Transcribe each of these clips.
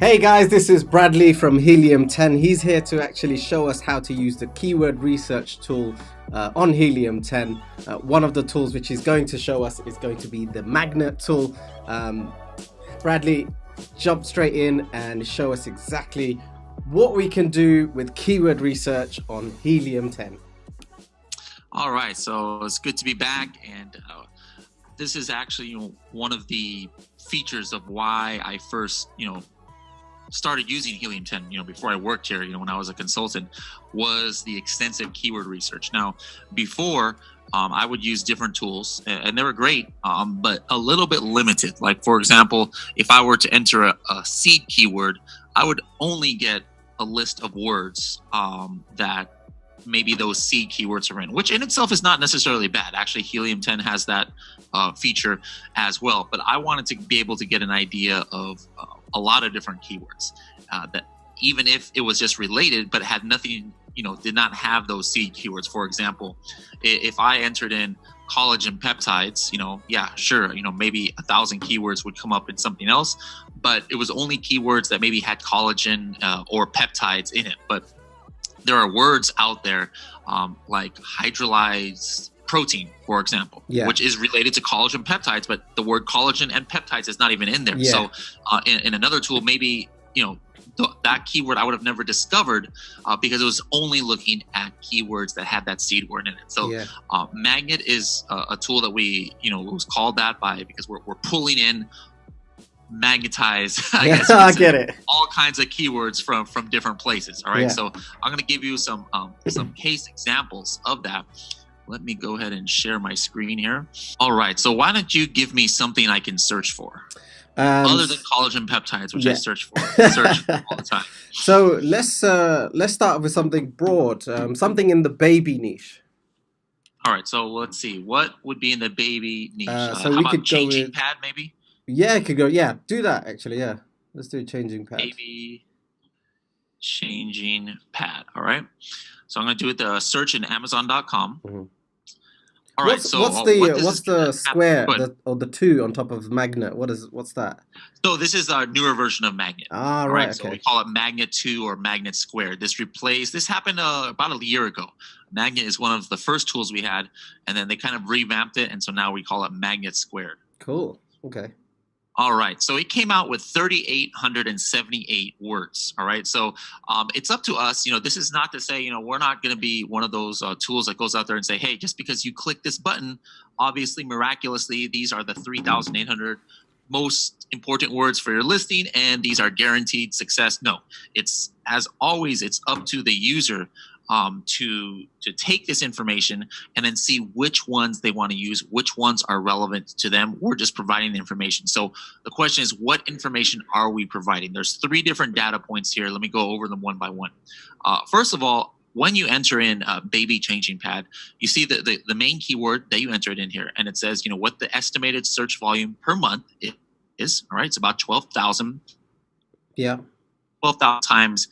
Hey guys, this is Bradley from Helium 10. He's here to actually show us how to use the keyword research tool on Helium 10. One of the tools which he's going to show us is going to be the magnet tool. Bradley, jump straight in and show us exactly what we can do with keyword research on Helium 10. All right, so it's good to be back, and this is actually one of the features of why I first started using Helium 10, before I worked here, when I was a consultant, was the extensive keyword research. Now, before, I would use different tools, and they were great, but a little bit limited. Like, for example, if I were to enter a seed keyword, I would only get a list of words that maybe those seed keywords are in, which in itself is not necessarily bad. Actually, Helium 10 has that feature as well. But I wanted to be able to get an idea of a lot of different keywords that even if it was just related, but had nothing, did not have those seed keywords. For example, if I entered in collagen peptides, yeah, sure, maybe 1,000 keywords would come up in something else, but it was only keywords that maybe had collagen or peptides in it. But there are words out there like hydrolyzed protein, for example, which is related to collagen peptides, but the word collagen and peptides is not even in there. So in another tool, maybe, that keyword I would have never discovered because it was only looking at keywords that had that seed word in it. So Magnet is a tool that we, it was called that because we're pulling in magnetize I get it, all kinds of keywords from different places. All right, so I'm going to give you some case examples of that. Let me go ahead and share my screen here. All right, so why don't you give me something I can search for other than collagen peptides, which I search for all the time. So let's start with something broad, something in the baby niche. All right, so let's see, what would be in the baby niche. So we could changing go with pad, maybe. Yeah, it could go. Yeah, do that actually. Yeah, let's do changing pad. Baby changing pad. All right. So I'm going to do it the search in Amazon.com. Mm-hmm. All right. So what's the square or the 2 on top of magnet? What's that? So this is a newer version of Magnet. Ah, right. Okay. So we call it Magnet 2 or Magnet Squared. This happened about a year ago. Magnet is one of the first tools we had, and then they kind of revamped it, and so now we call it Magnet Squared. Cool. Okay. All right, so it came out with 3,878 words. All right, so it's up to us. This is not to say, we're not going to be one of those tools that goes out there and say, hey, just because you click this button, obviously, miraculously, these are the 3,800 most important words for your listing, and these are guaranteed success. No, it's, as always, it's up to the user to take this information and then see which ones they want to use, which ones are relevant to them. We're just providing the information. So the question is, what information are we providing? There's 3 different data points here. Let me go over them one by one. First of all, when you enter in baby changing pad, you see the main keyword that you entered in here, and it says, what the estimated search volume per month is. All right, it's about 12,000. Yeah. 12,000 times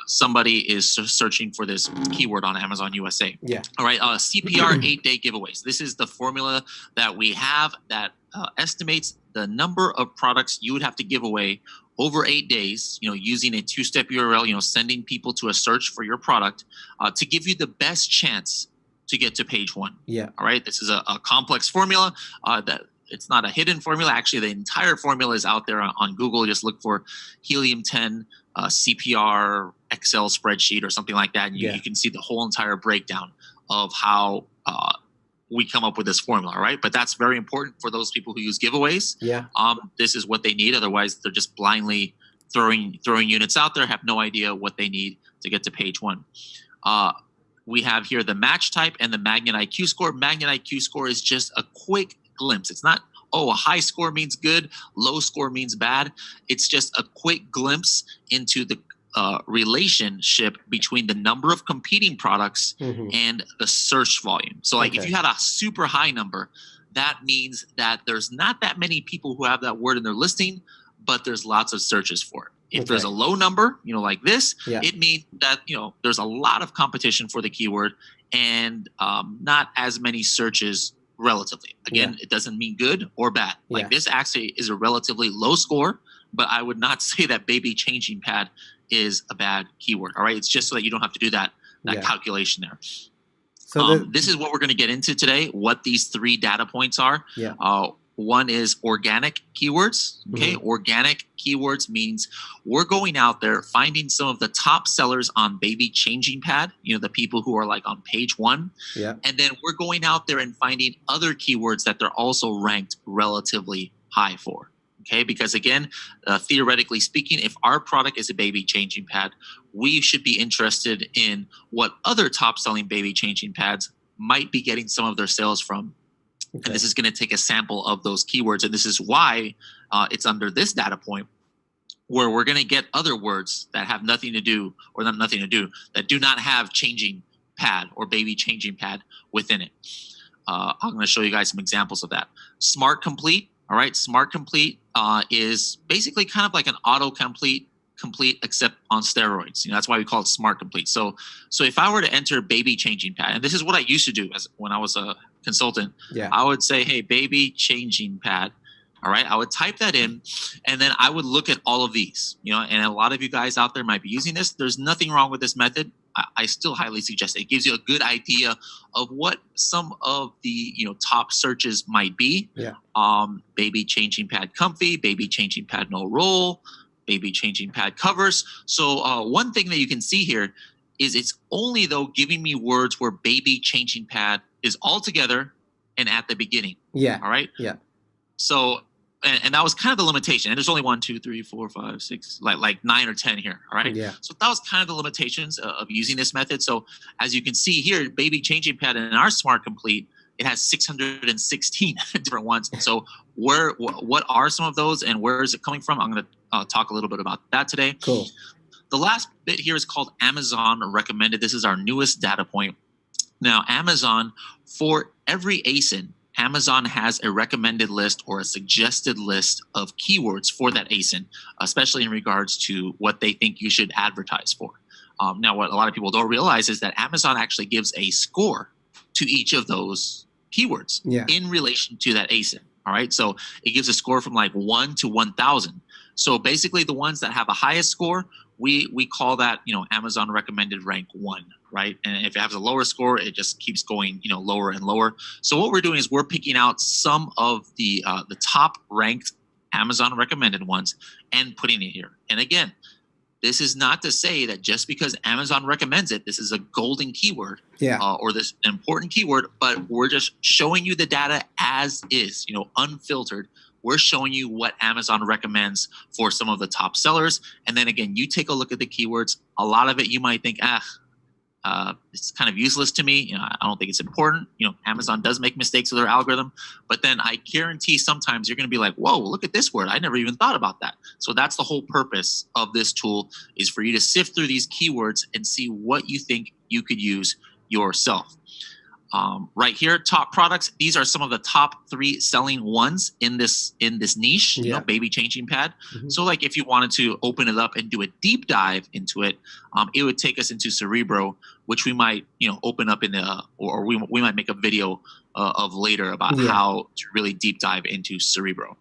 somebody is searching for this keyword on Amazon USA. Yeah. All right. CPR 8-day giveaways. This is the formula that we have that estimates the number of products you would have to give away over 8 days, using a 2-step URL, sending people to a search for your product to give you the best chance to get to page 1. Yeah. All right. This is a complex formula that it's not a hidden formula. Actually, the entire formula is out there on Google. Just look for Helium 10 CPR Excel spreadsheet or something like that, and you can see the whole entire breakdown of how we come up with this formula, right? But that's very important for those people who use giveaways. Yeah. This is what they need. Otherwise, they're just blindly throwing units out there, have no idea what they need to get to page 1. We have here the match type and the Magnet IQ score. Magnet IQ score is just a quick glimpse. It's not, a high score means good, low score means bad. It's just a quick glimpse into the relationship between the number of competing products and the search volume. So like if you had a super high number, that means that there's not that many people who have that word in their listing, but there's lots of searches for it. If there's a low number, like this, it means that, there's a lot of competition for the keyword and not as many searches relatively. Again, it doesn't mean good or bad. Like this actually is a relatively low score but I would not say that baby changing pad is a bad keyword. All right. It's just so that you don't have to do that calculation there. So this is what we're going to get into today, what these 3 data points are. Yeah. One is organic keywords. Okay. Mm-hmm. Organic keywords means we're going out there finding some of the top sellers on baby changing pad, the people who are like on page 1. Yeah. And then we're going out there and finding other keywords that they're also ranked relatively high for. Okay. Because again, theoretically speaking, if our product is a baby changing pad, we should be interested in what other top selling baby changing pads might be getting some of their sales from. Okay. And this is going to take a sample of those keywords. And this is why it's under this data point where we're going to get other words that have nothing to do, or not nothing to do, that do not have changing pad or baby changing pad within it. I'm going to show you guys some examples of that. Smart Complete. All right. Smart Complete is basically kind of like an autocomplete except on steroids. That's why we call it Smart Complete. So if I were to enter baby changing pad, and this is what I used to do when I was a consultant, I would say, hey, baby changing pad. All right. I would type that in, and then I would look at all of these, and a lot of you guys out there might be using this. There's nothing wrong with this method. I still highly suggest it. It gives you a good idea of what some of the top searches might be. Yeah. Baby changing pad comfy, baby changing pad no roll, baby changing pad covers. So one thing that you can see here is it's only though giving me words where baby changing pad is all together and at the beginning. Yeah. All right. Yeah. So and that was kind of the limitation. And there's only 1, 2, 3, 4, 5, 6, like 9 or 10 here. All right. Yeah. So that was kind of the limitations of using this method. So as you can see here, baby changing pad in our Smart Complete, it has 616 different ones. So what are some of those and where is it coming from? I'm going to talk a little bit about that today. Cool. The last bit here is called Amazon recommended. This is our newest data point. Now, Amazon, for every ASIN, Amazon has a recommended list or a suggested list of keywords for that ASIN, especially in regards to what they think you should advertise for. Now, what a lot of people don't realize is that Amazon actually gives a score to each of those keywords in relation to that ASIN. All right. So it gives a score from like 1 to 1,000. So basically the ones that have a highest score, we call that, Amazon recommended rank 1, right? And if it has a lower score, it just keeps going, lower and lower. So what we're doing is we're picking out some of the top ranked Amazon recommended ones and putting it here. And again, this is not to say that just because Amazon recommends it, this is a golden keyword or this important keyword, but we're just showing you the data as is, unfiltered. We're showing you what Amazon recommends for some of the top sellers. And then again, you take a look at the keywords. A lot of it you might think, it's kind of useless to me. I don't think it's important. Amazon does make mistakes with their algorithm, but then I guarantee sometimes you're going to be like, whoa, look at this word. I never even thought about that. So that's the whole purpose of this tool, is for you to sift through these keywords and see what you think you could use yourself. Right here, top products. These are some of the top 3 selling ones in this niche, baby changing pad. Mm-hmm. So like if you wanted to open it up and do a deep dive into it, it would take us into Cerebro, which we might, open up in or we might make a video of later about how to really deep dive into Cerebro.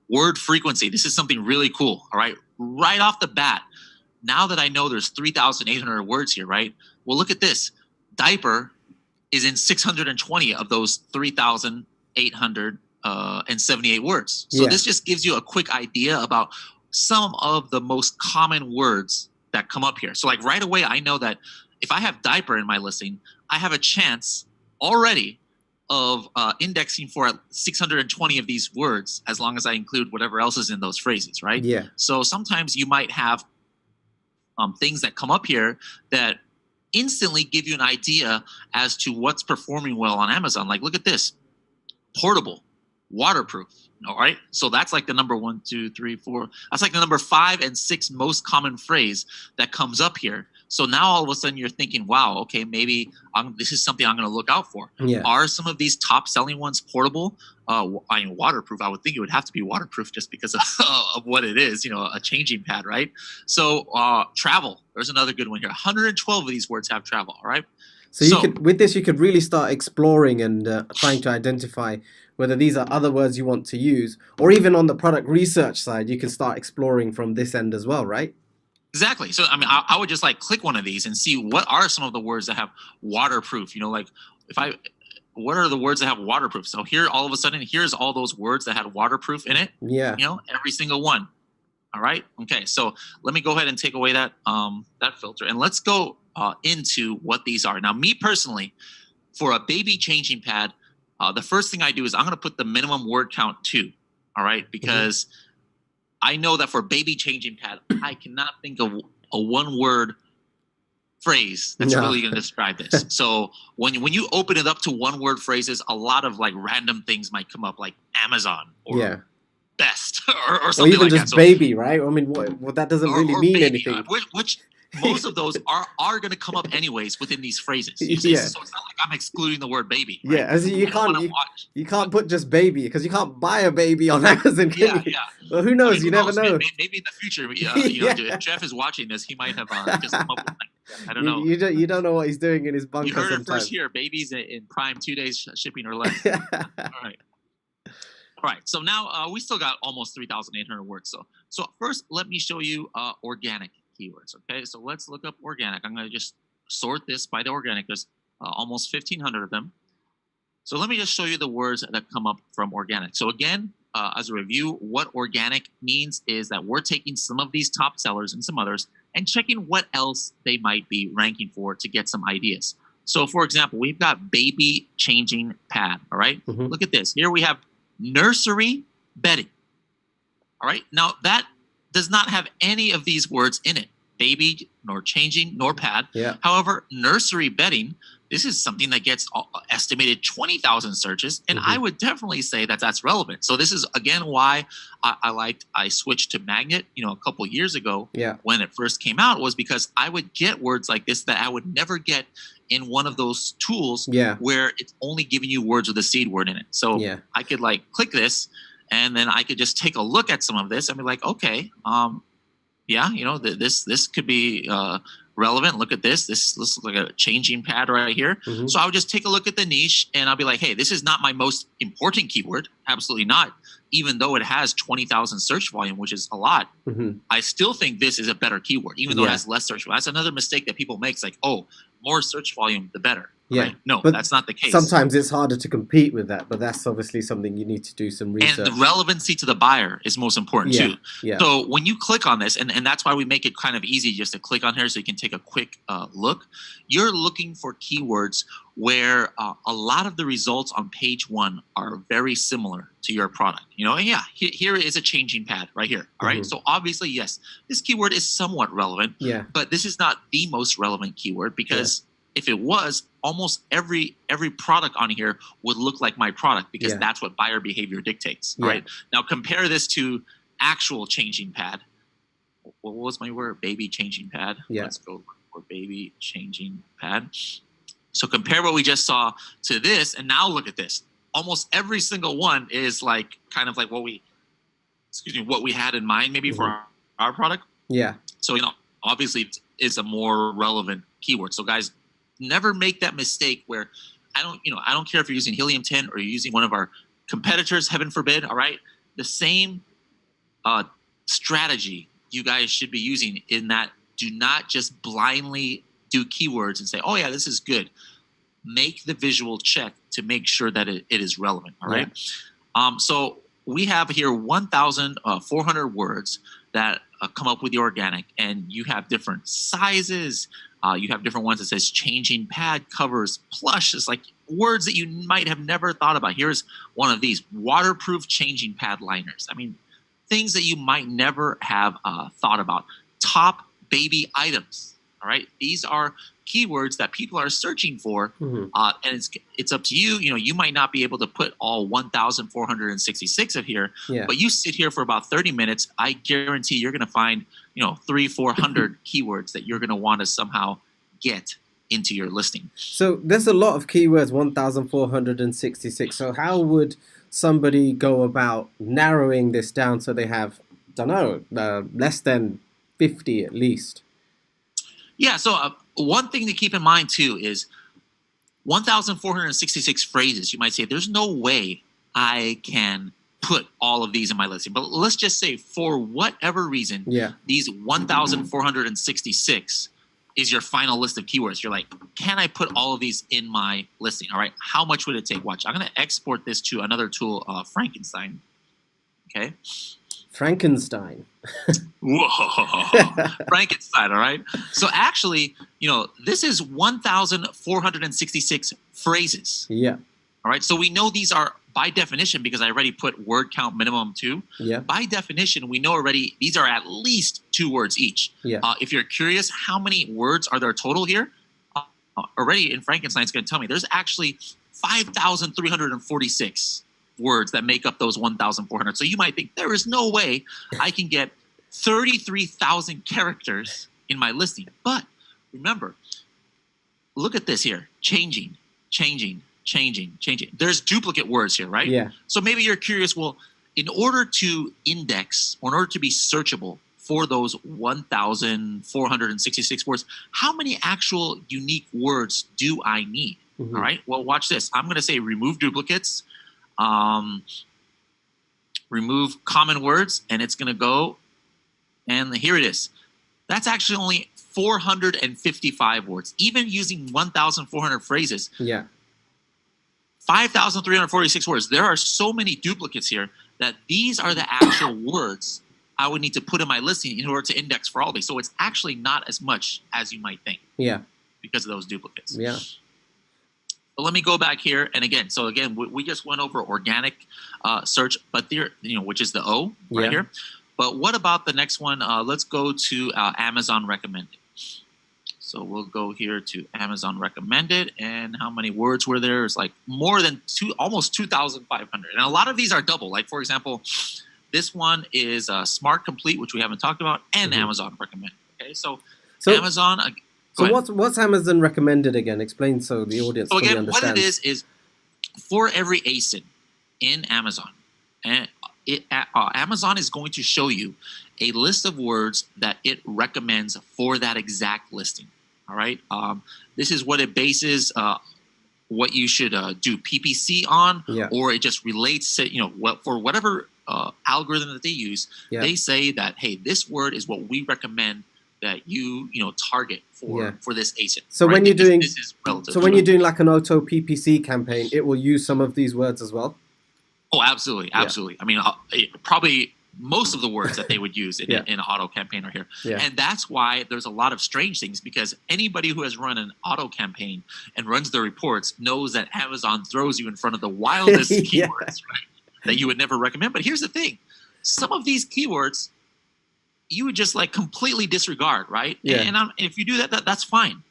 Word frequency. This is something really cool. All right. Right off the bat, now that I know there's 3,800 words here, right? Well, look at this. Diaper is in 620 of those 3,878 words. So this just gives you a quick idea about some of the most common words that come up here. So like right away, I know that if I have diaper in my listing, I have a chance already of indexing for 620 of these words, as long as I include whatever else is in those phrases, right? Yeah. So sometimes you might have things that come up here that instantly give you an idea as to what's performing well on Amazon. Like, look at this. Portable, waterproof. All right. So that's like the number 1, 2, 3, 4. That's like the number 5 and 6 most common phrase that comes up here. So now all of a sudden you're thinking, wow, okay, maybe this is something I'm going to look out for. Yeah. Are some of these top selling ones portable? Waterproof. I would think it would have to be waterproof just because of what it is, a changing pad, right? So travel. There's another good one here. 112 of these words have travel. All right. So you could, with this, you could really start exploring and trying to identify whether these are other words you want to use, or even on the product research side, you can start exploring from this end as well, right? Exactly. So, I mean, I would just like click one of these and see what are some of the words that have waterproof. You know, like what are the words that have waterproof? So here, all of a sudden, here's all those words that had waterproof in it. Yeah. You know, every single one. All right. Okay. So let me go ahead and take away that that filter, and let's go into what these are. Now, me personally, for a baby changing pad, the first thing I do is I'm going to put the minimum word count 2. All right, because I know that for baby changing pad, I cannot think of a one-word phrase that's really going to describe this. So when you open it up to one-word phrases, a lot of like random things might come up, like Amazon or best or something, or even like just that. baby, right? I mean, what that doesn't really mean baby, anything. Which most of those are going to come up anyways within these phrases. So it's not like I'm excluding the word baby. Right? Yeah, as you can't put just baby, because you can't buy a baby on Amazon, can you? Well, who knows? You never know. Maybe in the future, you know, if Jeff is watching this, he might have just come up with, like, I don't know. You don't know what he's doing in his bunker. You heard sometimes. it first here. Babies in Prime 2 days shipping or less. All right. So now we still got almost 3,800 words. So first, let me show you organic keywords. Okay. So let's look up organic. I'm going to just sort this by the organic. There's almost 1,500 of them. So let me just show you the words that come up from organic. So again, as a review, what organic means is that we're taking some of these top sellers and some others and checking what else they might be ranking for to get some ideas. So for example, we've got baby changing pad. All right. Look at this. Here we have nursery bedding. All right. Now that does not have any of these words in it. Baby, nor changing, nor pad. However, nursery bedding, this is something that gets estimated 20,000 searches, and I would definitely say that that's relevant. So this is again why I switched to Magnet, you know, a couple years ago when it first came out, was because I would get words like this that I would never get in one of those tools where it's only giving you words with a seed word in it. So I could like click this, and then I could just take a look at some of this and be like, okay, yeah, you know, this could be relevant. Look at this. This looks like a changing pad right here. So I would just take a look at the niche and I'll be like, hey, this is not my most important keyword. Absolutely not. Even though it has 20,000 search volume, which is a lot, I still think this is a better keyword, even though it has less search volume. That's another mistake that people make. It's like, oh, more search volume, the better. Right? No, but that's not the case. Sometimes it's harder to compete with that, but that's obviously something you need to do some research. And the relevancy to the buyer is most important too. So when you click on this, and that's why we make it kind of easy just to click on here so you can take a quick look. You're looking for keywords where a lot of the results on page 1 are very similar to your product. You know, and here is a changing pad right here. All right. So obviously, yes, this keyword is somewhat relevant. But this is not the most relevant keyword, because if it was, almost every product on here would look like my product, because that's what buyer behavior dictates. Right. Now compare this to actual changing pad. What was my word? Baby changing pad. Let's go for baby changing pad. So compare what we just saw to this, and now look at this. Almost every single one is like kind of like what we had in mind maybe for our product. So, you know, obviously it's a more relevant keyword. So guys, never make that mistake where I don't care if you're using Helium 10 or you're using one of our competitors, heaven forbid. All right. The same strategy you guys should be using, in that do not just blindly do keywords and say, oh yeah, this is good. Make the visual check to make sure that it is relevant. All right. So we have here 1,400 words that come up with the organic, and you have different sizes. You have different ones that says changing pad, covers, plush. It's like words that you might have never thought about. Here's one of these: waterproof changing pad liners. I mean, things that you might never have thought about. Top baby items. All right. These are keywords that people are searching for. And it's up to you. You know, you might not be able to put all 1,466 of here, but you sit here for about 30 minutes. I guarantee you're going to find, you know, 300-400 keywords that you're going to want to somehow get into your listing. So there's a lot of keywords, 1,466. So how would somebody go about narrowing this down so they have, less than 50 at least? Yeah, so one thing to keep in mind too is 1,466 phrases. You might say there's no way I can put all of these in my listing. But let's just say for whatever reason, these 1,466 is your final list of keywords. You're like, can I put all of these in my listing? All right, how much would it take? Watch, I'm going to export this to another tool, Frankenstein. Okay. Frankenstein. Whoa, Frankenstein. All right. So actually, this is 1,466 phrases. Yeah. All right. So we know these are by definition, because I already put word count minimum 2. Yeah. By definition, we know already these are at least 2 words each. Yeah. If you're curious, how many words are there total here? Already in Frankenstein's going to tell me there's actually 5,346 words that make up those 1,400. So you might think there is no way I can get 33,000 characters in my listing. But remember, look at this here. Changing. There's duplicate words here, right? Yeah. So maybe you're curious, well, in order to index, or in order to be searchable for those 1,466 words, how many actual unique words do I need? All right. Well, watch this. I'm going to say remove duplicates, remove common words, and it's going to go, and here it is. That's actually only 455 words. Even using 1,400 phrases. Yeah. 5,346 words. There are so many duplicates here that these are the actual words I would need to put in my listing in order to index for all these. So it's actually not as much as you might think. Yeah. Because of those duplicates. Yeah. But let me go back here. And again, we just went over organic search, but there, which is the O right here. But what about the next one? Let's go to Amazon recommended. So we'll go here to Amazon recommended, and how many words were there? It's like more than almost 2,500. And a lot of these are double. Like for example, this one is Smart Complete, which we haven't talked about, and Amazon recommended. Okay, so Amazon. So what's Amazon recommended again? Explain so the audience fully understands. What it is for every ASIN in Amazon, and Amazon is going to show you a list of words that it recommends for that exact listing. All right. This is what it bases what you should do PPC on, or it just relates to, for whatever algorithm that they use. They say that, hey, this word is what we recommend that you target for this ASIN. So when you're doing when you're doing like an auto PPC campaign, it will use some of these words as well. Oh, absolutely. I mean, probably most of the words that they would use in an auto campaign are here. And that's why there's a lot of strange things, because anybody who has run an auto campaign and runs the reports knows that Amazon throws you in front of the wildest keywords, right, that you would never recommend. But here's the thing. Some of these keywords you would just like completely disregard, right? And if you do that, that's fine.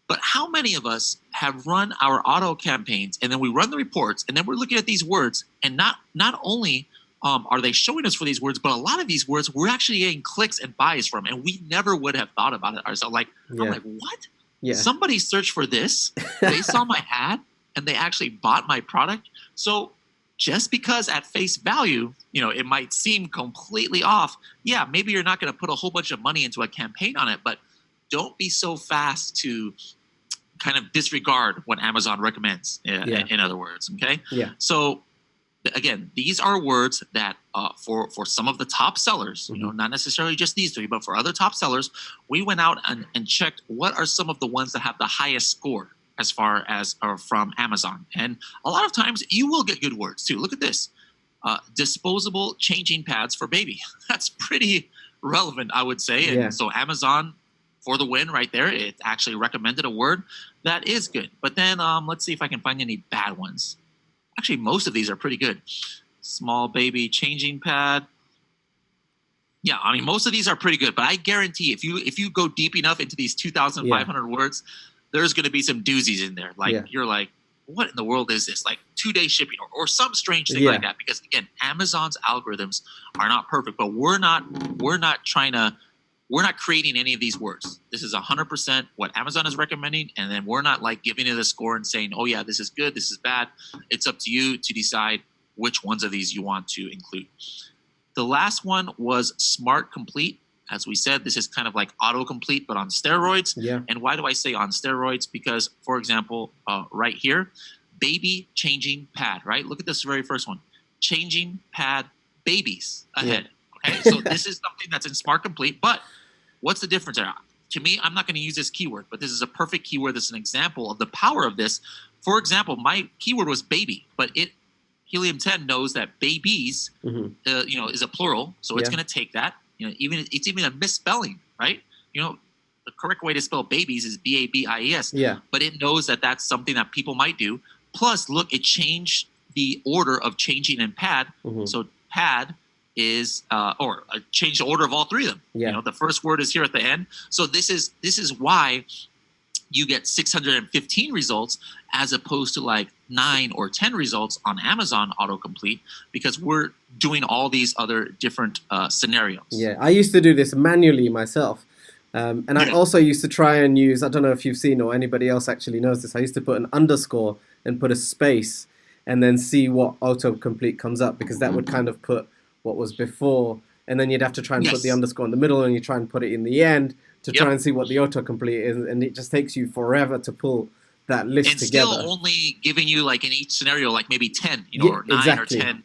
But how many of us have run our auto campaigns and then we run the reports and then we're looking at these words, and not only are they showing us for these words, but a lot of these words we're actually getting clicks and buys from, and we never would have thought about it ourselves. Like, I'm like, what? Somebody searched for this, they saw my ad, and they actually bought my product. So just because at face value, it might seem completely off. Yeah, maybe you're not going to put a whole bunch of money into a campaign on it, but don't be so fast to kind of disregard what Amazon recommends, in other words, okay? So again, these are words that for some of the top sellers, not necessarily just these 3, but for other top sellers, we went out and checked what are some of the ones that have the highest score as far as from Amazon. And a lot of times you will get good words too. Look at this. Disposable changing pads for baby. That's pretty relevant, I would say. And so Amazon, for the win right there, it actually recommended a word that is good. But then let's see if I can find any bad ones. Actually, most of these are pretty good. Small baby changing pad. Yeah, I mean, most of these are pretty good. But I guarantee if you go deep enough into these 2,500 words, there's going to be some doozies in there. Like you're like, what in the world is this? Like 2-day shipping or some strange thing like that. Because again, Amazon's algorithms are not perfect, but we're not creating any of these words. This is 100% what Amazon is recommending, and then we're not like giving it a score and saying, oh yeah, this is good, this is bad. It's up to you to decide which ones of these you want to include. The last one was Smart Complete. As we said, this is kind of like autocomplete, but on steroids. And why do I say on steroids? Because, for example, right here, baby changing pad, right? Look at this very first one. Changing pad babies ahead. Okay, so this is something that's in Smart Complete, but what's the difference there? To me, I'm not going to use this keyword, but this is a perfect keyword that's an example of the power of this. For example, my keyword was baby, but Helium 10 knows that babies, is a plural, so it's going to take that. It's even a misspelling, right? The correct way to spell babies is babies. Yeah. But it knows that that's something that people might do. Plus, look, it changed the order of changing in pad. So pad is change the order of all three of them. Yeah. The first word is here at the end. So this is why you get 615 results as opposed to like 9 or 10 results on Amazon autocomplete, because we're doing all these other different scenarios. Yeah, I used to do this manually myself. And I also used to try and use, I don't know if you've seen or anybody else actually knows this, I used to put an underscore and put a space and then see what autocomplete comes up, because that would kind of put what was before, and then you'd have to try and put the underscore in the middle, and you try and put it in the end to try and see what the autocomplete is, and it just takes you forever to pull that list together. And still only giving you, like, in each scenario, like maybe 10, or 9 or 10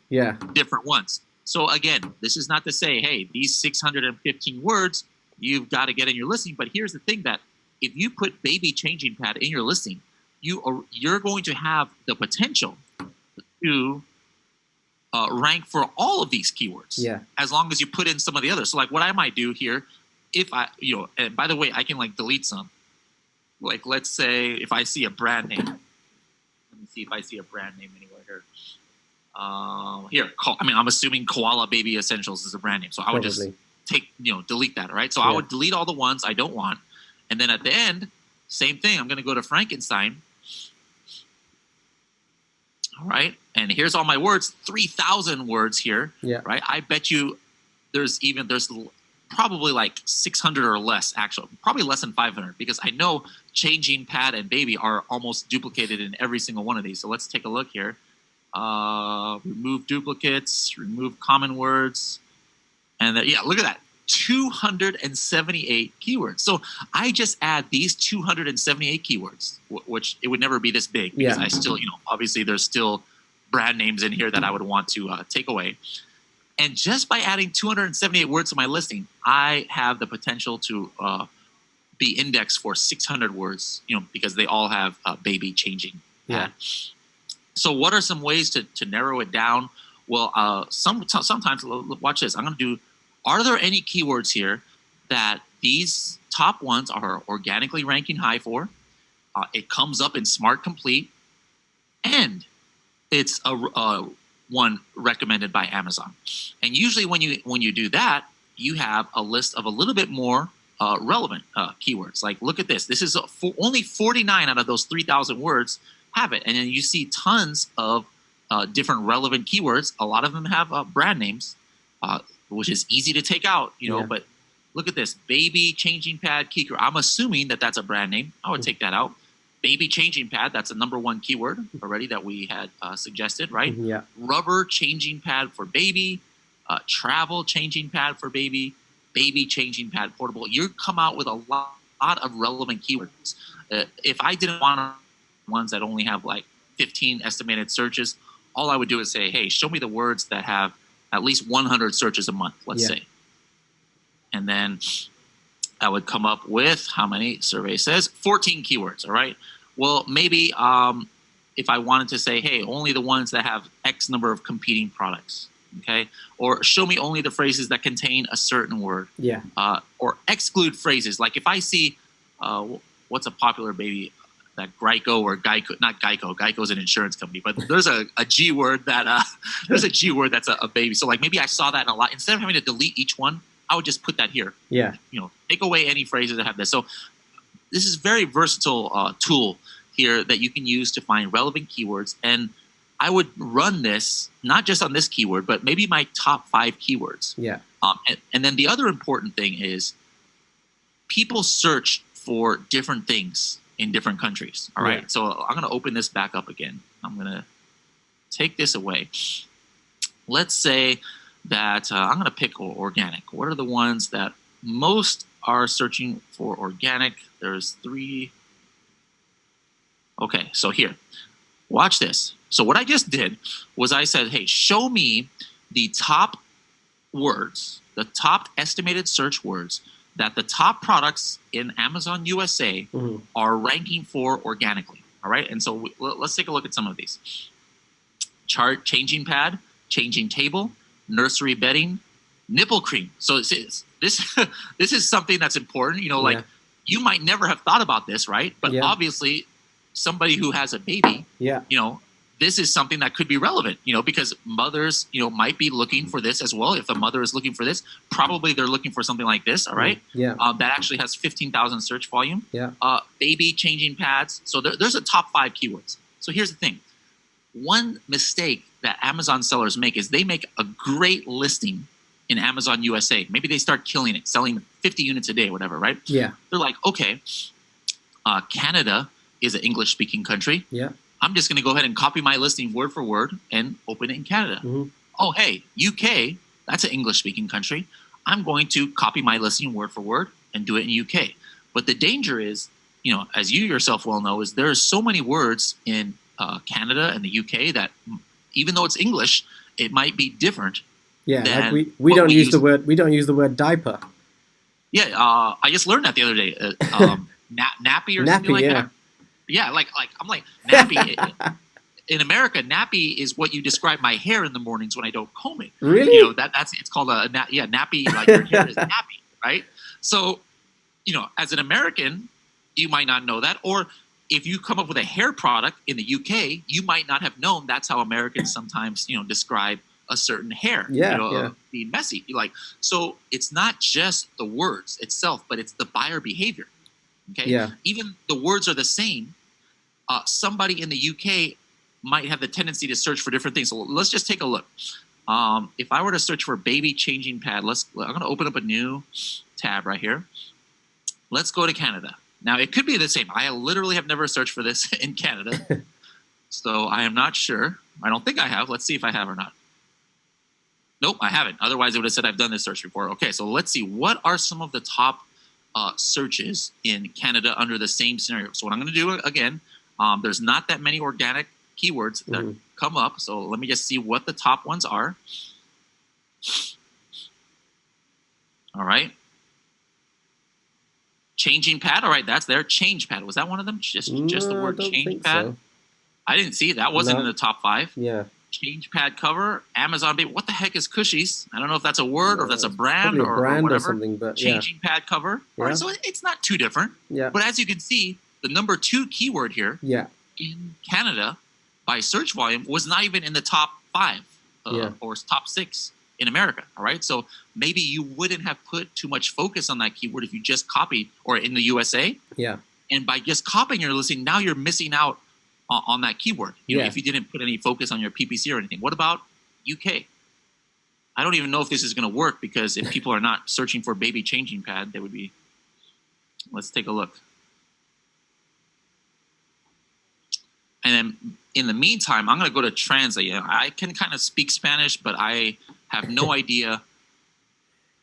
different ones. So again, this is not to say, hey, these 615 words, you've got to get in your listing. But here's the thing, that if you put baby changing pad in your listing, you're going to have the potential to rank for all of these keywords. As long as you put in some of the others. So like what I might do here, if I, and by the way, I can like delete some. Like, let's say if I see a brand name. Let me see if I see a brand name anywhere here. I'm assuming Koala Baby Essentials is a brand name. So I would just delete that, all right? So I would delete all the ones I don't want. And then at the end, same thing. I'm going to go to Frankenstein. All right. And here's all my words, 3,000 words here, right? I bet you there's probably like 600 or less, actually, probably less than 500, because I know changing pad and baby are almost duplicated in every single one of these. So let's take a look here. Remove duplicates, remove common words. And look at that. 278 keywords. So I just add these 278 keywords, which it would never be this big, because I still, obviously there's still brand names in here that I would want to take away. And just by adding 278 words to my listing, I have the potential to be indexed for 600 words, because they all have baby changing. So what are some ways to narrow it down? Well, sometimes, watch this. I'm going to do, are there any keywords here that these top ones are organically ranking high for? It comes up in Smart Complete, and it's a one recommended by Amazon. And usually when you do that, you have a list of a little bit more relevant keywords. Like, look at this. This is only 49 out of those 3,000 words have it. And then you see tons of different relevant keywords. A lot of them have brand names, which is easy to take out, but look at this. Baby changing pad keyword. I'm assuming that that's a brand name. I would take that out. Baby changing pad, that's a #1 keyword already that we had suggested, right? Rubber changing pad for baby, travel changing pad for baby, baby changing pad portable. You come out with a lot of relevant keywords. If I didn't want ones that only have like 15 estimated searches, all I would do is say, hey, show me the words that have at least 100 searches a month, let's say. And then I would come up with, how many survey says? 14 keywords, all right? Well, maybe if I wanted to say, hey, only the ones that have X number of competing products, okay? Or show me only the phrases that contain a certain word. Or exclude phrases. Like if I see, what's a popular baby, that Geico or Geico, not Geico, Geico's an insurance company, but there's a G word that, there's a G word that's a baby. So like maybe I saw that in a lot. Instead of having to delete each one, I would just put that here. Take away any phrases that have this. So this is very versatile tool here that you can use to find relevant keywords. And I would run this, not just on this keyword, but maybe my top 5 keywords. And then the other important thing is people search for different things in different countries. All right. So I'm going to open this back up again. I'm going to take this away. Let's say that I'm going to pick organic. What are the ones that most are searching for organic? There's 3. Okay, so here. Watch this. So what I just did was I said, hey, show me the top words, the top estimated search words that the top products in Amazon USA are ranking for organically. All right. And so let's take a look at some of these. Chart changing pad, changing table, nursery bedding, nipple cream. So this this is something that's important. You know, like you might never have thought about this, right? But obviously, somebody who has a baby, you know, this is something that could be relevant. You know, because mothers, you know, might be looking for this as well. If the mother is looking for this, probably they're looking for something like this. All right. That actually has 15,000 search volume. Baby changing pads. So there's a top 5 keywords. So here's the thing. One mistake that Amazon sellers make is they make a great listing in Amazon USA. Maybe they start killing it, selling 50 units a day, whatever, right? They're like, okay, Canada is an English-speaking country. I'm just going to go ahead and copy my listing word for word and open it in Canada. Oh, hey, UK, that's an English-speaking country. I'm going to copy my listing word for word and do it in UK. But the danger is, you know, as you yourself well know, is there are so many words in Canada and the UK that even though it's English, it might be different. Like we don't use the word diaper. I just learned that the other day. Nappy or something like that. Like I'm like nappy. In America, nappy is what you describe my hair in the mornings when I don't comb it. Really? You know, that's it's called a nappy. Like your hair is nappy, right? So, you know, as an American, you might not know that, or if you come up with a hair product in the UK, you might not have known that's how Americans sometimes, you know, describe a certain hair, being messy. Like, so it's not just the words itself, but it's the buyer behavior. Okay. Even the words are the same. Somebody in the UK might have the tendency to search for different things. So let's just take a look. If I were to search for baby changing pad, I'm going to open up a new tab right here. Let's go to Canada. Now, it could be the same. I literally have never searched for this in Canada. So I am not sure. I don't think I have. Let's see if I have or not. Nope, I haven't. Otherwise, it would have said I've done this search before. Okay, so let's see. What are some of the top searches in Canada under the same scenario? So what I'm going to do, again, there's not that many organic keywords that come up. So let me just see what the top ones are. All right. Changing pad. All right, that's there. Change pad. Was that one of them? Just the word change pad? So. I didn't see it. That wasn't in the top 5. Change pad cover. Amazon baby. What the heck is Cushies? I don't know if that's a word or if that's a brand or whatever. Or something, but changing pad cover. All right, so it's not too different. But as you can see, the number 2 keyword here in Canada by search volume was not even in the top 5 or top 6 in America. All right, so maybe you wouldn't have put too much focus on that keyword if you just copied, or in the USA. And by just copying your listing, now you're missing out on that keyword. You know, if you didn't put any focus on your PPC or anything. What about UK? I don't even know if this is going to work, because if people are not searching for baby changing pad, they would be. Let's take a look. And then in the meantime, I'm going to go to translate. You know, I can kind of speak Spanish, but I have no idea,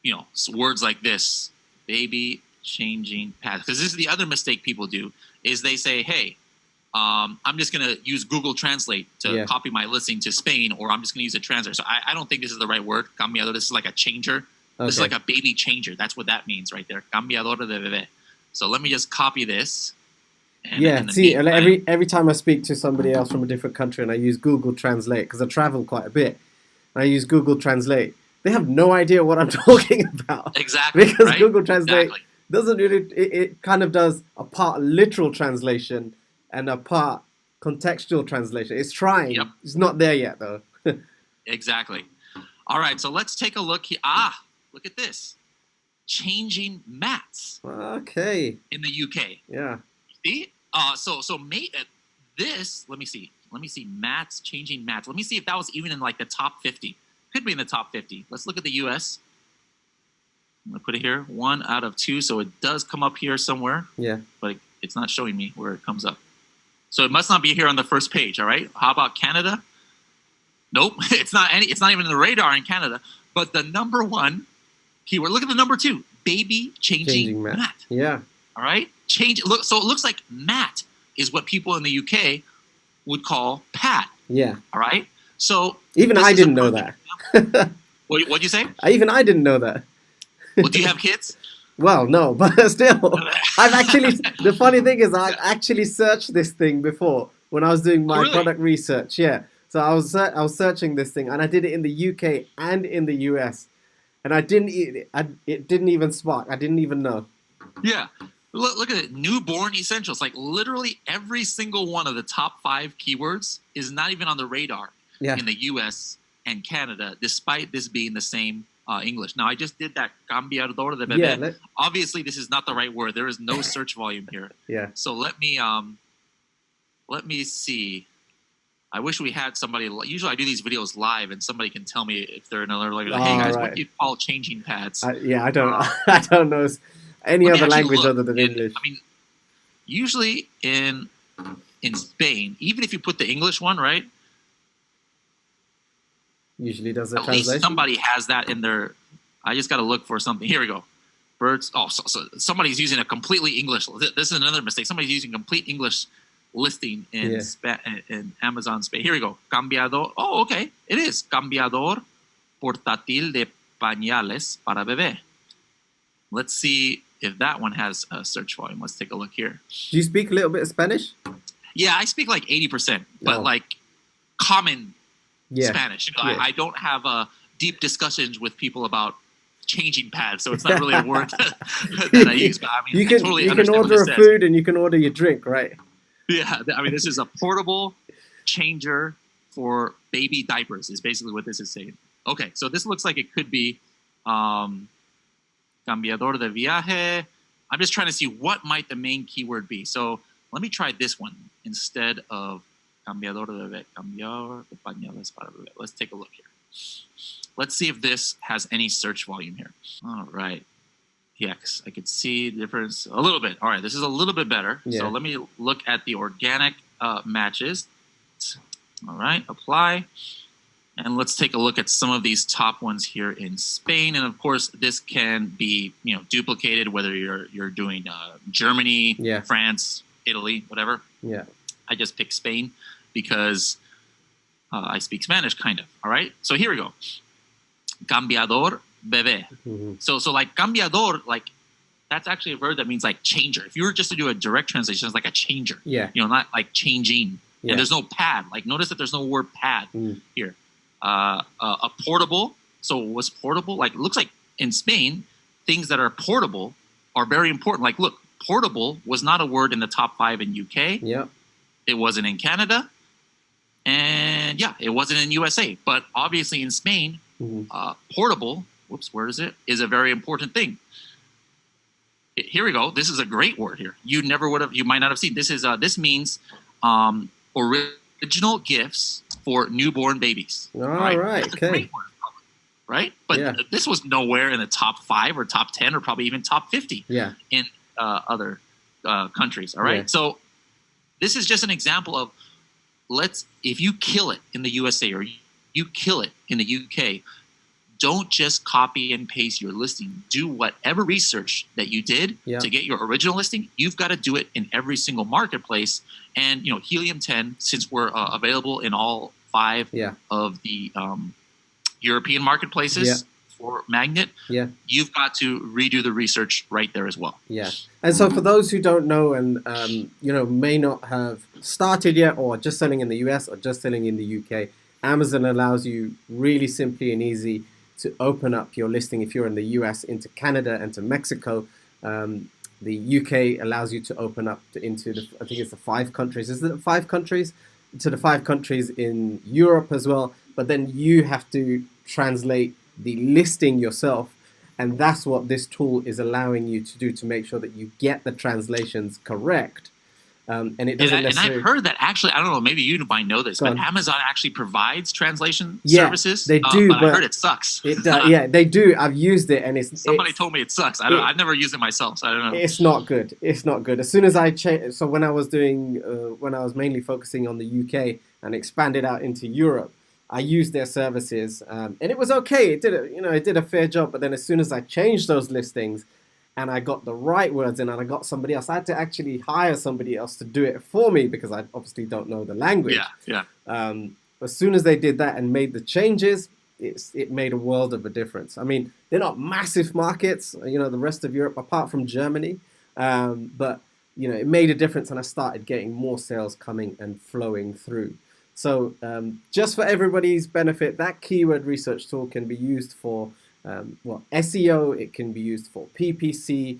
you know, words like this, baby changing pad. Because this is the other mistake people do, is they say, hey, I'm just going to use Google Translate to copy my listing to Spain, or I'm just going to use a translator. So I don't think this is the right word, cambiador. This is like a changer. This is like a baby changer. That's what that means right there. Cambiador de bebé. So let me just copy this. And see, every time I speak to somebody else from a different country and I use Google Translate, because I travel quite a bit, and I use Google Translate, they have no idea what I'm talking about. Exactly. Because Google Translate doesn't really, it kind of does a part literal translation and a part contextual translation. It's trying. It's not there yet, though. Exactly. All right, so let's take a look here. Look at this. Changing mats. Okay. In the UK. See? So this, let me see. Mats, changing mats. Let me see if that was even in like the top 50. Could be in the top 50. Let's look at the US. I'm going to put it here. 1 out of 2. So it does come up here somewhere. But it's not showing me where it comes up. So it must not be here on the first page. All right. How about Canada? Nope. It's not even in the radar in Canada. But the number 1 keyword, look at the number 2. Baby changing mat. All right. So it looks like mat is what people in the UK would call Pat. Yeah. All right. So even I didn't know that. What'd you say? Even I didn't know that. Well, do you have kids? Well, no, but still, I've actually. The funny thing is, I've actually searched this thing before when I was doing my product research. Yeah, so I was searching this thing, and I did it in the UK and in the US, and it didn't even spark. I didn't even know. Yeah, look at it. Newborn essentials. Like literally every single one of the top 5 keywords is not even on the radar in the US and Canada, despite this being the same. English. Now, I just did that cambiador de bebé. Yeah, obviously, this is not the right word. There is no search volume here. Yeah. So let me see. I wish we had somebody. Usually, I do these videos live, and somebody can tell me if they're in another language. Hey guys, what do you call changing pads? I don't. I don't know any other language other than English. I mean, usually in Spain, even if you put the English one, right? Usually does a At translation. least somebody has that in their. I just got to look for something. Here we go. Birds. Oh, so somebody's using a completely English. This is another mistake. Somebody's using complete English listing in in Amazon Spain. Here we go. Cambiador. Oh, okay. It is cambiador portátil de pañales para bebé. Let's see if that one has a search volume. Let's take a look here. Do you speak a little bit of Spanish? Yeah, I speak like 80%, but like common. Spanish. I don't have deep discussions with people about changing pads, so it's not really a word that I use. But I mean, you can order a food and you can order your drink, right? Yeah, I mean, this is a portable changer for baby diapers. Is basically what this is saying. Okay, so this looks like it could be cambiador de viaje. I'm just trying to see what might the main keyword be. So let me try this one instead of. Cambiador de bebé, cambiador de pañales para bebé. Let's take a look here. Let's see if this has any search volume here. All right. Yes, I could see the difference a little bit. All right, this is a little bit better. Yeah. So let me look at the organic matches. All right, apply. And let's take a look at some of these top ones here in Spain. And of course, this can be duplicated, whether you're doing Germany, France, Italy, whatever. Yeah. I just picked Spain because I speak Spanish, kind of. All right. So here we go. Cambiador bebé. Mm-hmm. So like cambiador, like that's actually a verb that means like changer. If you were just to do a direct translation, it's like a changer. Yeah. Not like changing. Yeah. And there's no pad. Like notice that there's no word pad here. A portable. So what's portable? Like it looks like in Spain, things that are portable are very important. Like look, portable was not a word in the top 5 in UK. Yeah. It wasn't in Canada, and it wasn't in USA. But obviously in Spain, portable, where is it? Is a very important thing. Here we go. This is a great word here. You might not have seen. This means original gifts for newborn babies. All right. That's a great word, right? But this was nowhere in the top 5 or top 10 or probably even top 50 in other countries. All right. Yeah. So this is just an example of if you kill it in the USA or you kill it in the UK, don't just copy and paste your listing. Do whatever research that you did to get your original listing. You've got to do it in every single marketplace. And Helium 10, since we're available in all 5 of the European marketplaces for Magnet, you've got to redo the research right there as well. Yeah. And so for those who don't know and may not have started yet or just selling in the US or just selling in the UK, Amazon allows you really simply and easy to open up your listing if you're in the US into Canada and to Mexico. The UK allows you to open up into I think it's the 5 countries. Is it 5 countries? To the 5 countries in Europe as well. But then you have to translate the listing yourself, and that's what this tool is allowing you to do to make sure that you get the translations correct. And it doesn't necessarily. And I've heard that actually, I don't know, maybe you might know this, but Amazon actually provides translation services. They do, but I heard it sucks. They do. I've used it, and somebody told me it sucks. I've never used it myself, so I don't know. It's not good. It's not good. As soon as I changed, so when I was mainly focusing on the UK and expanded out into Europe, I used their services, and it was okay. It did a fair job. But then as soon as I changed those listings, and I got the right words in, and I got somebody else. I had to actually hire somebody else to do it for me because I obviously don't know the language. As soon as they did that and made the changes, it made a world of a difference. I mean, they're not massive markets, you know, the rest of Europe, apart from Germany, but you know, it made a difference, and I started getting more sales coming and flowing through. So just for everybody's benefit, that keyword research tool can be used for well, SEO, it can be used for PPC,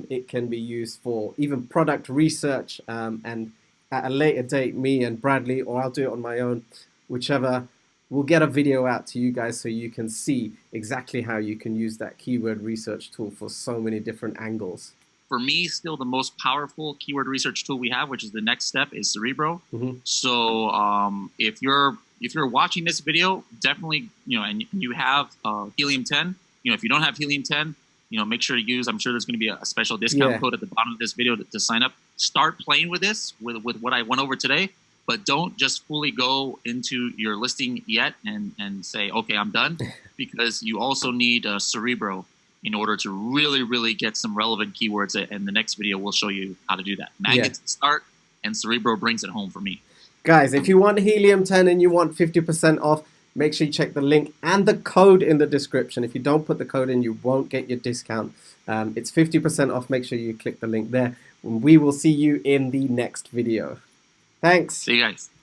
it can be used for even product research, and at a later date, me and Bradley, or I'll do it on my own, whichever, we'll get a video out to you guys so you can see exactly how you can use that keyword research tool for so many different angles. For me, still the most powerful keyword research tool we have, which is the next step, is Cerebro. So if you're watching this video, definitely, you know, and you have Helium 10, you know, if you don't have Helium 10, you know, make sure to use, I'm sure there's going to be a special discount code at the bottom of this video to sign up. Start playing with this, with what I went over today, but don't just fully go into your listing yet and say, okay, I'm done, because you also need Cerebro in order to really get some relevant keywords. And the next video will show you how to do that. Magnets start, and Cerebro brings it home for me. Guys, if you want Helium 10 and you want 50% off, make sure you check the link and the code in the description. If you don't put the code in, you won't get your discount. It's 50% off. Make sure you click the link there. We will see you in the next video. Thanks. See you guys.